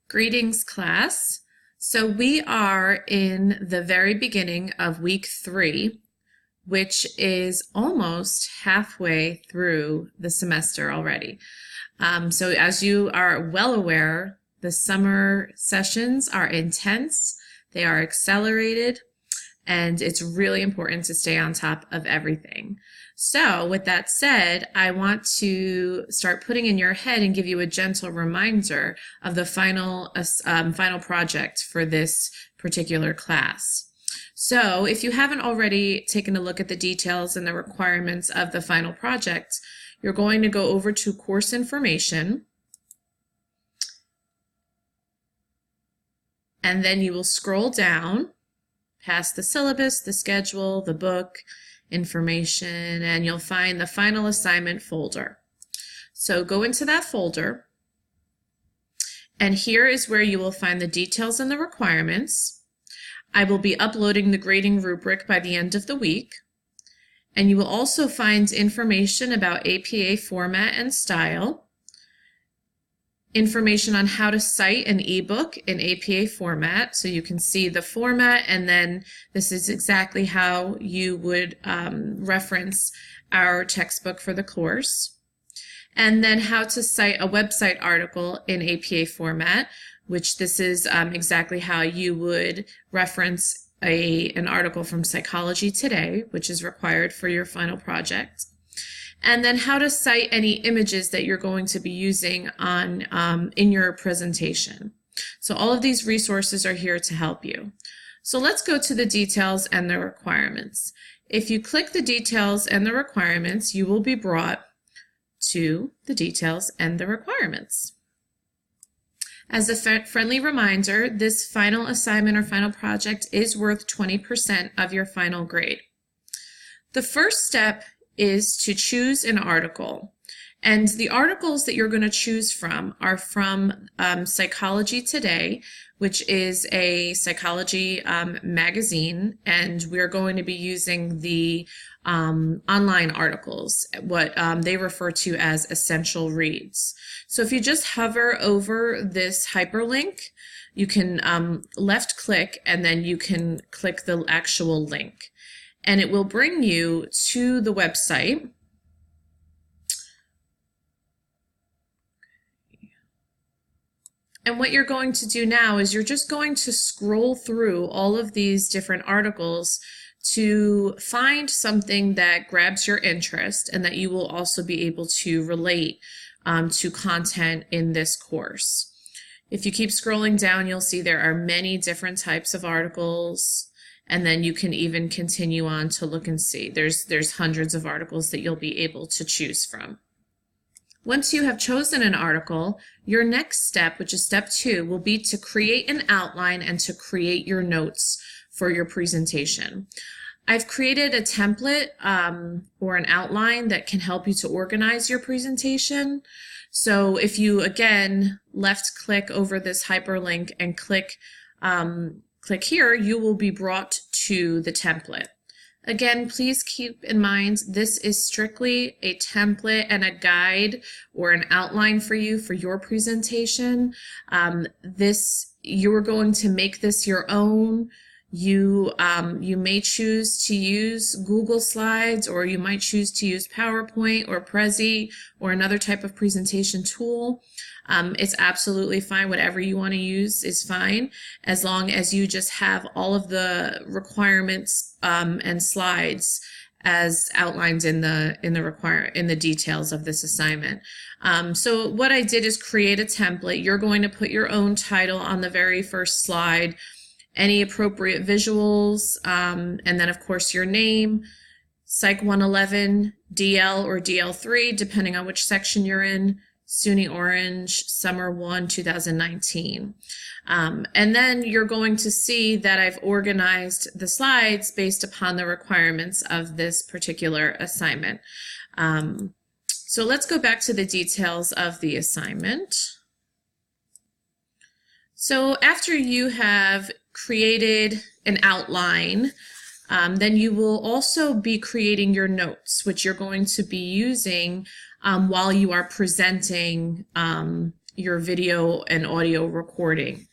Greetings, class. So we are in the very beginning of week 3, which is almost halfway through the semester already. So as you are well aware, the summer sessions are intense, they are accelerated, and it's really important to stay on top of everything. So with that said, I want to start putting in your head and give you a gentle reminder of the final project for this particular class. So if you haven't already taken a look at the details and the requirements of the final project, you're going to go over to course information, and then you will scroll down past the syllabus, the schedule, the book, information, and you'll find the final assignment folder. So go into that folder, and here is where you will find the details and the requirements. I will be uploading the grading rubric by the end of the week, and you will also find information about APA format and style, information on how to cite an ebook in APA format, so you can see the format, and then this is exactly how you would reference our textbook for the course. And then how to cite a website article in APA format, which this is exactly how you would reference an article from Psychology Today, which is required for your final project. And then how to cite any images that you're going to be using on in your presentation. So all of these resources are here to help you. So let's go to the details and the requirements. If you click the details and the requirements, you will be brought to the details and the requirements. As a friendly reminder, this final assignment or final project is worth 20% of your final grade. The first step is to choose an article. And the articles that you're going to choose from are from Psychology Today, which is a psychology magazine, and we're going to be using the online articles, what they refer to as essential reads. So if you just hover over this hyperlink, you can left click, and then you can click the actual link, and it will bring you to the website. And what you're going to do now is you're just going to scroll through all of these different articles to find something that grabs your interest and that you will also be able to relate to content in this course. If you keep scrolling down, you'll see there are many different types of articles. And then you can even continue on to look and see. There's hundreds of articles that you'll be able to choose from. Once you have chosen an article, your next step, which is step 2, will be to create an outline and to create your notes for your presentation. I've created a template or an outline that can help you to organize your presentation. So if you, again, left click over this hyperlink and click here, you will be brought to the template. Again, please keep in mind this is strictly a template and a guide or an outline for you for your presentation. You're going to make this your own. You may choose to use Google Slides, or you might choose to use PowerPoint or Prezi or another type of presentation tool. It's absolutely fine. Whatever you want to use is fine, as long as you just have all of the requirements and slides as outlined in the details of this assignment. So what I did is create a template. You're going to put your own title on the very first slide, any appropriate visuals, and then of course your name, PSY111 DL or DL3, depending on which section you're in, SUNY Orange, Summer 1, 2019. And then you're going to see that I've organized the slides based upon the requirements of this particular assignment. So let's go back to the details of the assignment. So after you have created an outline, then you will also be creating your notes, which you're going to be using while you are presenting your video and audio recording.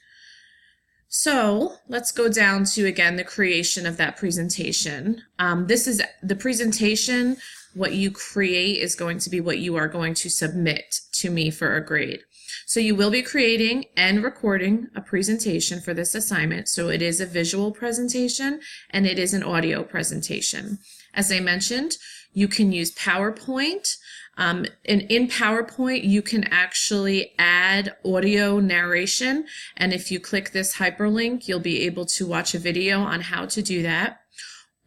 So let's go down to, again, the creation of that presentation. This is the presentation. What you create is going to be what you are going to submit to me for a grade. So you will be creating and recording a presentation for this assignment. So it is a visual presentation and it is an audio presentation. As I mentioned, you can use PowerPoint. And in PowerPoint, you can actually add audio narration. And if you click this hyperlink, you'll be able to watch a video on how to do that.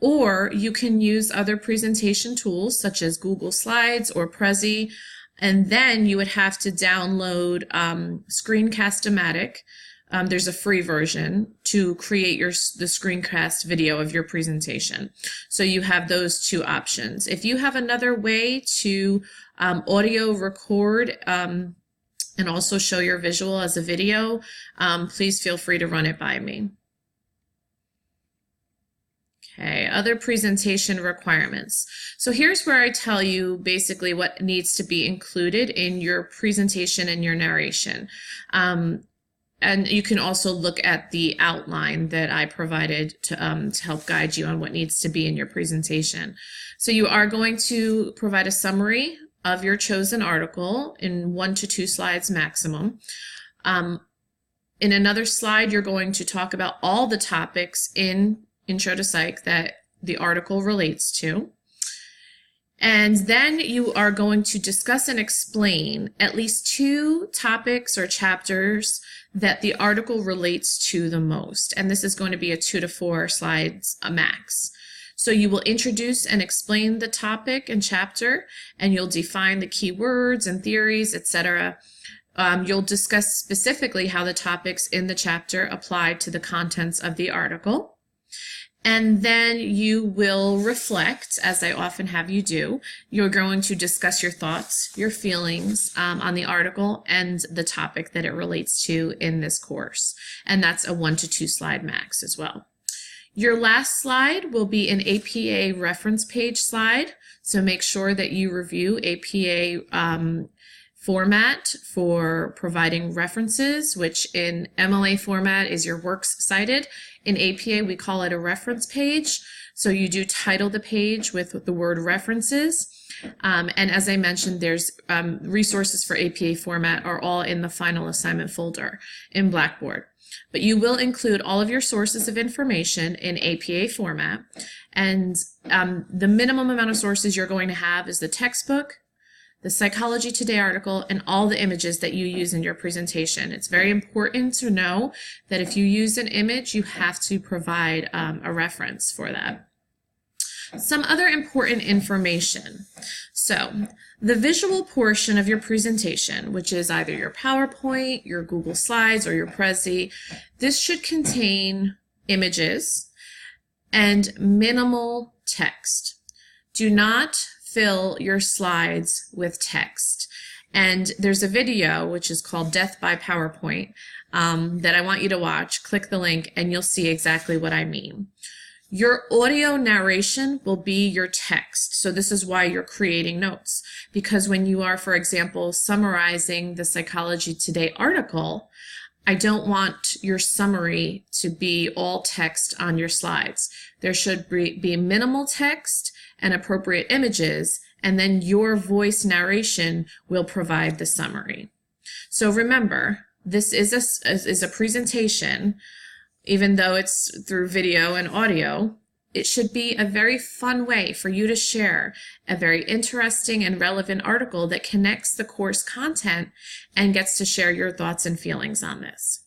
Or you can use other presentation tools such as Google Slides or Prezi. And then you would have to download Screencast-O-Matic. There's a free version to create the screencast video of your presentation. So you have those two options. If you have another way to audio record and also show your visual as a video, please feel free to run it by me. Okay, other presentation requirements. So here's where I tell you basically what needs to be included in your presentation and your narration. And you can also look at the outline that I provided to help guide you on what needs to be in your presentation. So you are going to provide a summary of your chosen article in 1 to 2 slides maximum. In another slide, you're going to talk about all the topics in Intro to Psych that the article relates to. And then you are going to discuss and explain at least 2 topics or chapters that the article relates to the most. And this is going to be a 2 to 4 slides max. So you will introduce and explain the topic and chapter, and you'll define the key words and theories, etc. You'll discuss specifically how the topics in the chapter apply to the contents of the article. And then you will reflect, as I often have you do. You're going to discuss your thoughts, your feelings on the article and the topic that it relates to in this course. And that's a 1 to 2 slide max as well. Your last slide will be an APA reference page slide. So make sure that you review APA format for providing references, which in MLA format is your works cited. In APA, we call it a reference page. So you do title the page with the word references. And as I mentioned, there's resources for APA format are all in the final assignment folder in Blackboard. But you will include all of your sources of information in APA format. And the minimum amount of sources you're going to have is the textbook, the Psychology Today article, and all the images that you use in your presentation. It's very important to know that if you use an image, you have to provide a reference for that. Some other important information. So the visual portion of your presentation, which is either your PowerPoint, your Google Slides, or your Prezi, this should contain images and minimal text. Do not fill your slides with text. And there's a video, which is called Death by PowerPoint, that I want you to watch. Click the link and you'll see exactly what I mean. Your audio narration will be your text. So this is why you're creating notes. Because when you are, for example, summarizing the Psychology Today article, I don't want your summary to be all text on your slides. There should be minimal text and appropriate images, and then your voice narration will provide the summary. So remember, this is a presentation. Even though it's through video and audio, it should be a very fun way for you to share a very interesting and relevant article that connects the course content and gets to share your thoughts and feelings on this.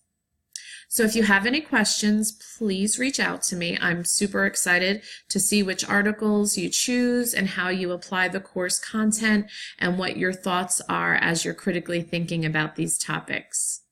So if you have any questions, please reach out to me. I'm super excited to see which articles you choose and how you apply the course content and what your thoughts are as you're critically thinking about these topics.